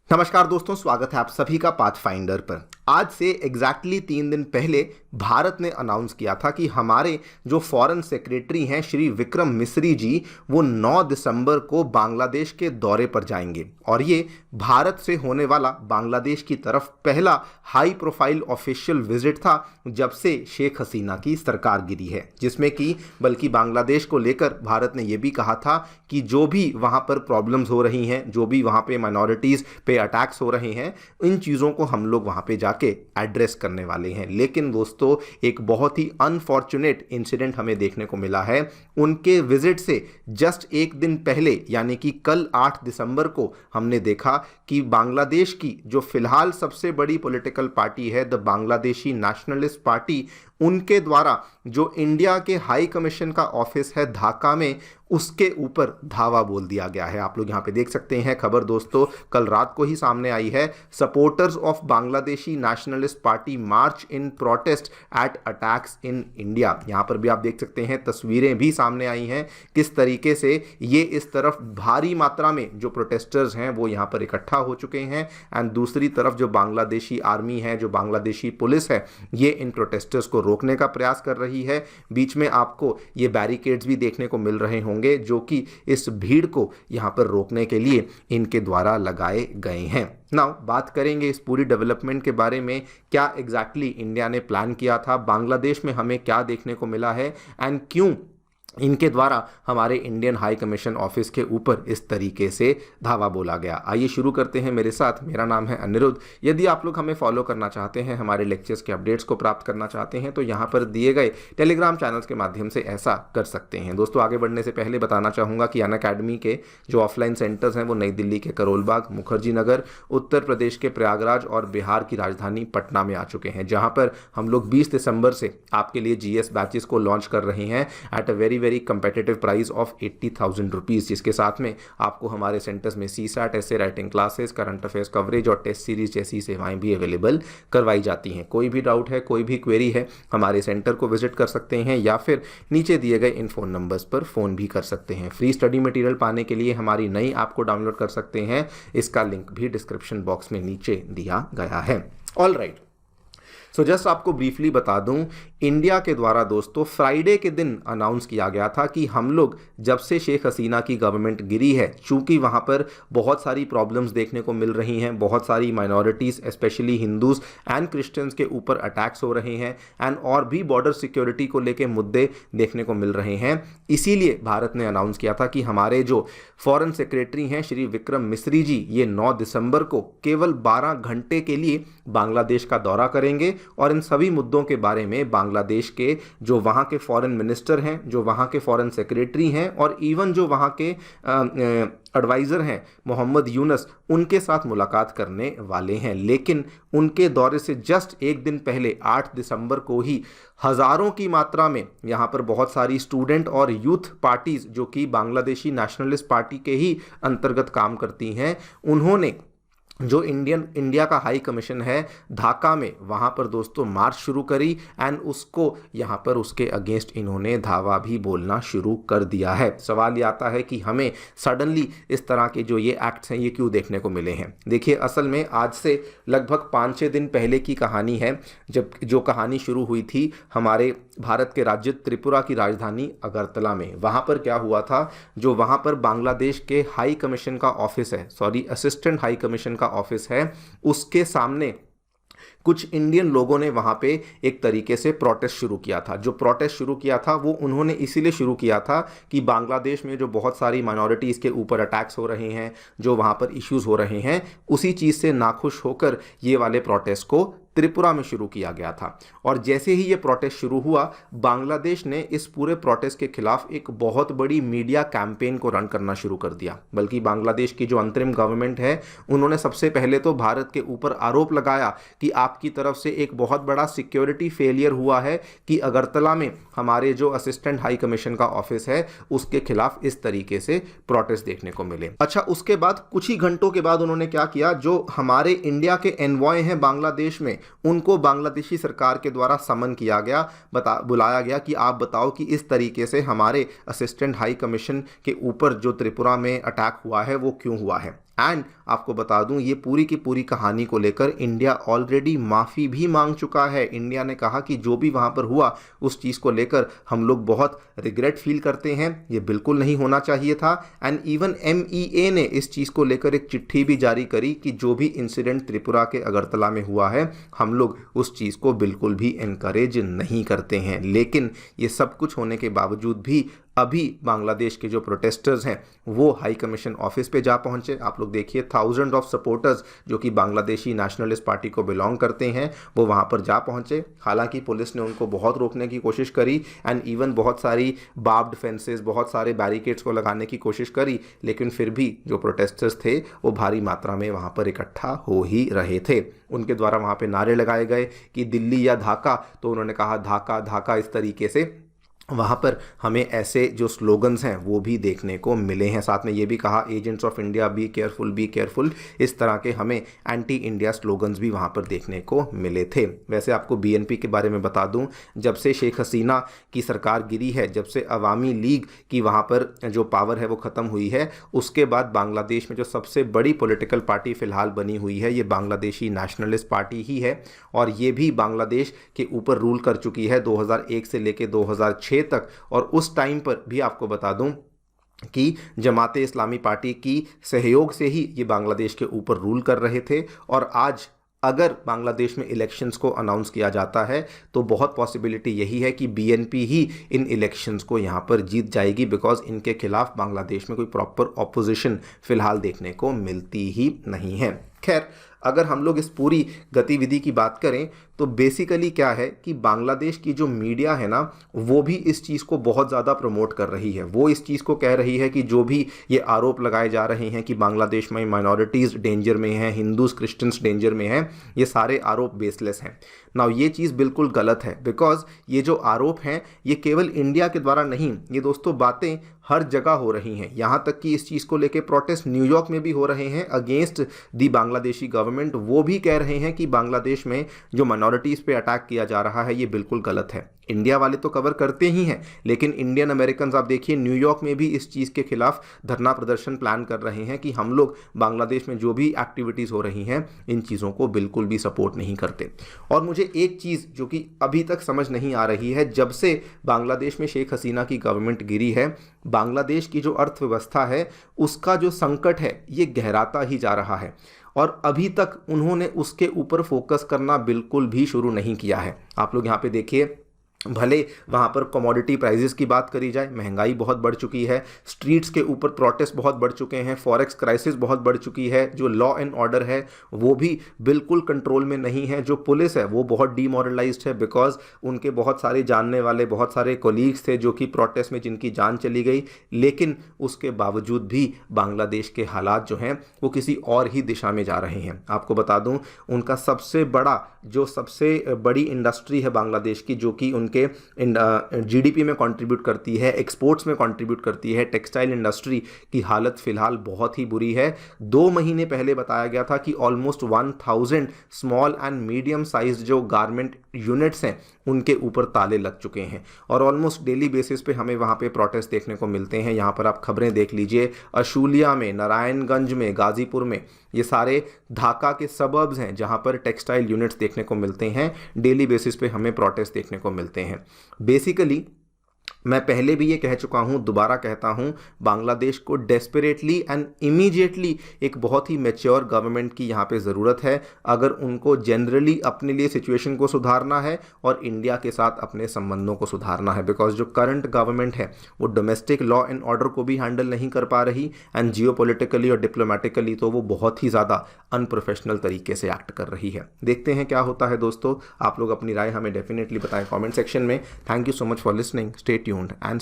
नमस्कार दोस्तों, स्वागत है आप सभी का पाथफाइंडर पर। आज से एग्जैक्टली 3 दिन पहले भारत ने अनाउंस किया था कि हमारे जो फॉरेन सेक्रेटरी हैं श्री विक्रम मिस्री जी, वो 9 दिसंबर को बांग्लादेश के दौरे पर जाएंगे और ये भारत से होने वाला बांग्लादेश की तरफ पहला हाई प्रोफाइल ऑफिशियल विजिट था जब से शेख हसीना की सरकार गिरी है, जिसमें कि बल्कि बांग्लादेश को लेकर भारत ने यह भी कहा था कि जो भी वहाँ पर प्रॉब्लम्स हो रही हैं, जो भी वहाँ पे माइनॉरिटीज़ पे अटैक्स हो रहे हैं, इन चीज़ों को हम लोग वहाँ पे जाके एड्रेस करने वाले हैं। लेकिन दोस्तों, एक बहुत ही अनफॉर्चुनेट इंसिडेंट हमें देखने को मिला है। उनके विजिट से जस्ट एक दिन पहले यानी कि कल 8 दिसंबर को हमने देखा कि बांग्लादेश की जो फिलहाल सबसे बड़ी पॉलिटिकल पार्टी है, द बांग्लादेशी नेशनलिस्ट पार्टी, उनके द्वारा जो इंडिया के हाई कमीशन का ऑफिस है ढाका में, उसके ऊपर धावा बोल दिया गया है। आप लोग यहाँ पे देख सकते हैं खबर दोस्तों, कल रात को ही सामने आई है। Supporters of Bangladeshi Nationalist Party march in protest at attacks in India. यहाँ पर भी आप देख सकते हैं, तस्वीरें भी सामने आई हैं किस तरीके से ये इस तरफ भारी मात्रा में जो प्रोटेस्टर्स हैं वो यहाँ पर इकट्ठा हो चुके हैं, एंड दूसरी तरफ जो बांग्लादेशी आर्मी है, जो बांग्लादेशी पुलिस है, ये इन प्रोटेस्टर्स को रोकने का प्रयास कर रही है। बीच में आपको ये बैरिकेड्स भी देखने को मिल रहे होंगे जो कि इस भीड़ को यहाँ पर रोकने के लिए इनके द्वारा लगाए गए हैं। नाउ बात करेंगे इस पूरी डेवलपमेंट के बारे में, क्या एग्जैक्टली इंडिया ने प्लान किया था, बांग्लादेश में हमें क्या देखने को मिला है, एंड क्यों इनके द्वारा हमारे इंडियन हाई कमीशन ऑफिस के ऊपर इस तरीके से धावा बोला गया। आइए शुरू करते हैं मेरे साथ। मेरा नाम है अनिरुद्ध। यदि आप लोग हमें फॉलो करना चाहते हैं, हमारे लेक्चर्स के अपडेट्स को प्राप्त करना चाहते हैं, तो यहाँ पर दिए गए टेलीग्राम चैनल्स के माध्यम से ऐसा कर सकते हैं। दोस्तों, आगे बढ़ने से पहले बताना चाहूँगा कि अनअकैडमी के जो ऑफलाइन सेंटर्स हैं वो नई दिल्ली के करोलबाग, मुखर्जी नगर, उत्तर प्रदेश के प्रयागराज और बिहार की राजधानी पटना में आ चुके हैं, जहाँ पर हम लोग 20 दिसंबर से आपके लिए GS बैचेस को लॉन्च कर रहे हैं at a very competitive price of 80,000 rupees, जिसके साथ में आपको हमारे सेंटर्स में CSAT, ऐसे writing classes, current affairs coverage और टेस्ट सीरीज जैसी सेवाएं भी अवेलेबल करवाई जाती हैं। कोई भी डाउट है, कोई भी क्वेरी है, हमारे सेंटर को विजिट कर सकते हैं या फिर नीचे दिए गए इन फ़ोन नंबर्स पर फ़ोन भी कर सकते हैं। फ्री स्टडी मटेरियल पाने के लिए हमारी नई ऐप को डाउनलोड कर सकते हैं, इसका लिंक भी डिस्क्रिप्शन बॉक्स में नीचे दिया गया है। ऑल राइट, सो जस्ट आपको ब्रीफली बता दूं, इंडिया के द्वारा दोस्तों फ्राइडे के दिन अनाउंस किया गया था कि हम लोग जब से शेख हसीना की गवर्नमेंट गिरी है, चूंकि वहाँ पर बहुत सारी प्रॉब्लम्स देखने को मिल रही हैं, बहुत सारी minorities specially Hindus and Christians के ऊपर अटैक्स हो रहे हैं, एंड और भी बॉर्डर सिक्योरिटी को लेके मुद्दे देखने को मिल रहे हैं। इसीलिए भारत ने अनाउंस किया था कि हमारे जो फॉरेन सेक्रेटरी हैं श्री विक्रम मिस्री जी, ये 9 दिसंबर को केवल 12 घंटे के लिए बांग्लादेश का दौरा करेंगे और इन सभी मुद्दों के बारे में बांग्लादेश के जो वहाँ के फॉरेन मिनिस्टर हैं, जो वहाँ के फॉरेन सेक्रेटरी हैं और इवन जो वहाँ के एडवाइज़र हैं मोहम्मद यूनस, उनके साथ मुलाकात करने वाले हैं। लेकिन उनके दौरे से जस्ट एक दिन पहले 8 दिसंबर को ही हज़ारों की मात्रा में यहाँ पर बहुत सारी स्टूडेंट और यूथ पार्टीज़ जो कि बांग्लादेशी नेशनलिस्ट पार्टी के ही अंतर्गत काम करती हैं, उन्होंने जो इंडिया का हाई कमीशन है ढाका में, वहाँ पर दोस्तों मार्च शुरू करी एंड उसको यहाँ पर उसके अगेंस्ट इन्होंने धावा भी बोलना शुरू कर दिया है। सवाल ये आता है कि हमें सडनली इस तरह के जो ये एक्ट्स हैं ये क्यों देखने को मिले हैं। देखिए, असल में आज से लगभग 5-6 दिन पहले की कहानी है, जब जो कहानी शुरू हुई थी हमारे भारत के राज्य त्रिपुरा की राजधानी अगरतला में। वहाँ पर क्या हुआ था, जो वहाँ पर बांग्लादेश के हाई कमीशन का ऑफिस है, असिस्टेंट हाई कमीशन का ऑफिस है, उसके सामने कुछ इंडियन लोगों ने वहाँ पे एक तरीके से प्रोटेस्ट शुरू किया था। जो प्रोटेस्ट शुरू किया था वो उन्होंने इसीलिए शुरू किया था कि बांग्लादेश में जो बहुत सारी माइनॉरिटीज़ के ऊपर अटैक्स हो रहे हैं, जो वहाँ पर इश्यूज़ हो रहे हैं, उसी चीज़ से नाखुश होकर ये वाले प्रोटेस्ट को त्रिपुरा में शुरू किया गया था। और जैसे ही ये प्रोटेस्ट शुरू हुआ, बांग्लादेश ने इस पूरे प्रोटेस्ट के खिलाफ एक बहुत बड़ी मीडिया कैंपेन को रन करना शुरू कर दिया। बल्कि बांग्लादेश की जो अंतरिम गवर्नमेंट है, उन्होंने सबसे पहले तो भारत के ऊपर आरोप लगाया कि आपकी तरफ से एक बहुत बड़ा सिक्योरिटी फेलियर हुआ है कि अगरतला में हमारे जो असिस्टेंट हाई कमीशन का ऑफिस है उसके खिलाफ इस तरीके से प्रोटेस्ट देखने को मिले। अच्छा, उसके बाद कुछ ही घंटों के बाद उन्होंने क्या किया, जो हमारे इंडिया के एनवॉय हैं बांग्लादेश में, उनको बांग्लादेशी सरकार के द्वारा समन किया गया, बुलाया गया कि आप बताओ कि इस तरीके से हमारे असिस्टेंट हाई कमीशन के ऊपर जो त्रिपुरा में अटैक हुआ है वो क्यों हुआ है। एंड आपको बता दूं ये पूरी की पूरी कहानी को लेकर इंडिया ऑलरेडी माफ़ी भी मांग चुका है। इंडिया ने कहा कि जो भी वहाँ पर हुआ उस चीज़ को लेकर हम लोग बहुत रिग्रेट फील करते हैं, ये बिल्कुल नहीं होना चाहिए था। एंड इवन MEA ने इस चीज़ को लेकर एक चिट्ठी भी जारी करी कि जो भी इंसिडेंट त्रिपुरा के अगरतला में हुआ है हम लोग उस चीज़ को बिल्कुल भी एनकरेज नहीं करते हैं। लेकिन ये सब कुछ होने के बावजूद भी अभी बांग्लादेश के जो प्रोटेस्टर्स हैं वो हाई कमीशन ऑफिस पे जा पहुंचे। आप लोग देखिए, थाउजेंड ऑफ सपोर्टर्स जो कि बांग्लादेशी नेशनलिस्ट पार्टी को बिलोंग करते हैं वो वहां पर जा पहुंचे। हालांकि पुलिस ने उनको बहुत रोकने की कोशिश करी एंड इवन बहुत सारी बार्ब्ड फेंसेस, बहुत सारे बैरिकेड्स को लगाने की कोशिश करी, लेकिन फिर भी जो प्रोटेस्टर्स थे वो भारी मात्रा में वहाँ पर इकट्ठा हो ही रहे थे। उनके द्वारा वहाँ पर नारे लगाए गए कि दिल्ली या ढाका, तो उन्होंने कहा ढाका ढाका, इस तरीके से वहाँ पर हमें ऐसे जो स्लोगन्स हैं वो भी देखने को मिले हैं। साथ में ये भी कहा agents of India be careful be careful, इस तरह के हमें एंटी इंडिया स्लोगन्स भी वहाँ पर देखने को मिले थे। वैसे आपको BNP के बारे में बता दूं, जब से शेख हसीना की सरकार गिरी है, जब से अवामी लीग की वहाँ पर जो पावर है वो ख़त्म हुई है, उसके बाद बांग्लादेश में जो सबसे बड़ी पॉलिटिकल पार्टी फ़िलहाल बनी हुई है ये बांग्लादेशी नेशनलिस्ट पार्टी ही है। और ये भी बांग्लादेश के ऊपर रूल कर चुकी है 2001 से लेकर 2006 तक। और उस टाइम पर भी आपको बता दूं कि जमाते इस्लामी पार्टी की सहयोग से ही ये बांग्लादेश के ऊपर रूल कर रहे थे। और आज अगर बांग्लादेश में इलेक्शंस को अनाउंस किया जाता है तो बहुत पॉसिबिलिटी यही है कि BNP ही इन इलेक्शंस को यहाँ पर जीत जाएगी, बिकॉज इनके खिलाफ बांग्लादेश में कोई प्रॉपर ऑपोजिशन फिलहाल देखने को मिलती ही नहीं है। खैर, अगर हम लोग इस पूरी गतिविधि की बात करें तो बेसिकली क्या है कि बांग्लादेश की जो मीडिया है ना वो भी इस चीज़ को बहुत ज़्यादा प्रमोट कर रही है। वो इस चीज़ को कह रही है कि जो भी ये आरोप लगाए जा रहे हैं कि बांग्लादेश में माइनॉरिटीज़ डेंजर में हैं, हिंदूज क्रिश्चियंस डेंजर में हैं, ये सारे आरोप बेसलेस हैं। नाउ ये चीज़ बिल्कुल गलत है, बिकॉज ये जो आरोप हैं ये केवल इंडिया के द्वारा नहीं, ये दोस्तों बातें हर जगह हो रही हैं। यहाँ तक कि इस चीज़ को लेकर प्रोटेस्ट न्यूयॉर्क में भी हो रहे हैं अगेंस्ट दी बांग्लादेशी गवर्नमेंट। वो भी कह रहे हैं कि बांग्लादेश में जो माइनॉरिटीज़ पे अटैक किया जा रहा है ये बिल्कुल गलत है। इंडिया वाले तो कवर करते ही हैं, लेकिन इंडियन अमेरिकन आप देखिए न्यूयॉर्क में भी इस चीज़ के खिलाफ धरना प्रदर्शन प्लान कर रहे हैं कि हम लोग बांग्लादेश में जो भी एक्टिविटीज़ हो रही हैं इन चीज़ों को बिल्कुल भी सपोर्ट नहीं करते। और मुझे एक चीज़ जो कि अभी तक समझ नहीं आ रही है, जब से बांग्लादेश में शेख हसीना की गवर्नमेंट गिरी है, बांग्लादेश की जो अर्थव्यवस्था है उसका जो संकट है ये गहराता ही जा रहा है और अभी तक उन्होंने उसके ऊपर फोकस करना बिल्कुल भी शुरू नहीं किया है। आप लोग यहाँ पे देखिए, भले वहाँ पर कमोडिटी प्राइजेस की बात करी जाए, महंगाई बहुत बढ़ चुकी है, स्ट्रीट्स के ऊपर प्रोटेस्ट बहुत बढ़ चुके हैं, फॉरेक्स क्राइसिस बहुत बढ़ चुकी है, जो लॉ एंड ऑर्डर है वो भी बिल्कुल कंट्रोल में नहीं है, जो पुलिस है वो बहुत डीमोरलाइज्ड है, बिकॉज उनके बहुत सारे जानने वाले, बहुत सारे कोलीग्स थे जो कि प्रोटेस्ट में जिनकी जान चली गई। लेकिन उसके बावजूद भी बांग्लादेश के हालात जो हैं वो किसी और ही दिशा में जा रहे हैं। आपको बता दूं, उनका सबसे बड़ी इंडस्ट्री है बांग्लादेश की, जो कि उनके GDP में कंट्रीब्यूट करती है, एक्सपोर्ट्स में कंट्रीब्यूट करती है, टेक्सटाइल इंडस्ट्री की हालत फिलहाल बहुत ही बुरी है। 2 महीने पहले बताया गया था कि almost 1000 small and medium size जो गारमेंट यूनिट्स हैं उनके ऊपर ताले लग चुके हैं और ऑलमोस्ट डेली बेसिस पे हमें वहाँ पे प्रोटेस्ट देखने को मिलते हैं। यहाँ पर आप खबरें देख लीजिए, अशूलिया में, नारायणगंज में, गाजीपुर में, ये सारे ढाका के सबर्ब्स हैं जहाँ पर टेक्सटाइल यूनिट्स देखने को मिलते हैं। डेली बेसिस पे हमें प्रोटेस्ट देखने को मिलते हैं। बेसिकली मैं पहले भी ये कह चुका हूँ, दोबारा कहता हूँ, बांग्लादेश को डेस्परेटली एंड इमीडिएटली एक बहुत ही मैच्योर गवर्नमेंट की यहाँ पे ज़रूरत है अगर उनको जनरली अपने लिए सिचुएशन को सुधारना है और इंडिया के साथ अपने संबंधों को सुधारना है। बिकॉज जो करंट गवर्नमेंट है वो डोमेस्टिक लॉ एंड ऑर्डर को भी हैंडल नहीं कर पा रही एंड जियोपॉलिटिकली और डिप्लोमेटिकली तो वो बहुत ही ज़्यादा अनप्रोफेशनल तरीके से एक्ट कर रही है। देखते हैं क्या होता है दोस्तों। आप लोग अपनी राय हमें डेफिनेटली बताएं कॉमेंट सेक्शन में। Thank you so much for listening. Stay tuned and